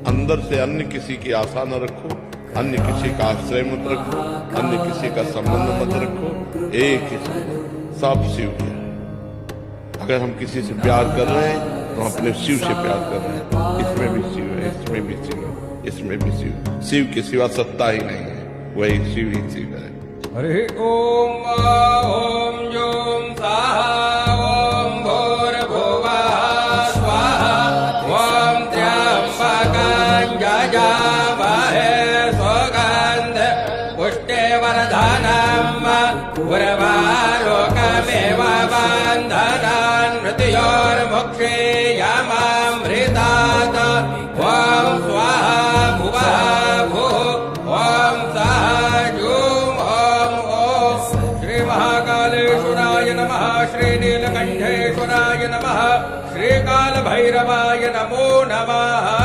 अंदर से अन्य किसी की आशा न रखो, अन्य किसी का आश्रय मत रखो, अन्य किसी का संबंध मत रखो। एक ही संबंध, सब शिव है। अगर हम किसी से प्यार कर रहे हैं तो अपने शिव से प्यार कर रहे हैं। इसमें भी शिव है, इसमें भी शिव है, इसमें भी शिव। शिव के सिवा सत्ता ही नहीं है, वही शिव ही शिव है। हरि ओम ओम जोम स्वाहा ओम भूर्भुवः स्वाहा ओम त्र्यंबकं यजामहे सुगन्ध पुष्टिवर्धनम् उर्वारुकमिव बन्धनान् मृत्योर्मुक्षीयमामृतात् ओम स्वाहा भुवः भुः ओम स्वाहा जूम महाकालेश्वराय नमः, श्रीनीलकंठेश्वराय नमः, श्रीकालभैरवाय नमो नमः।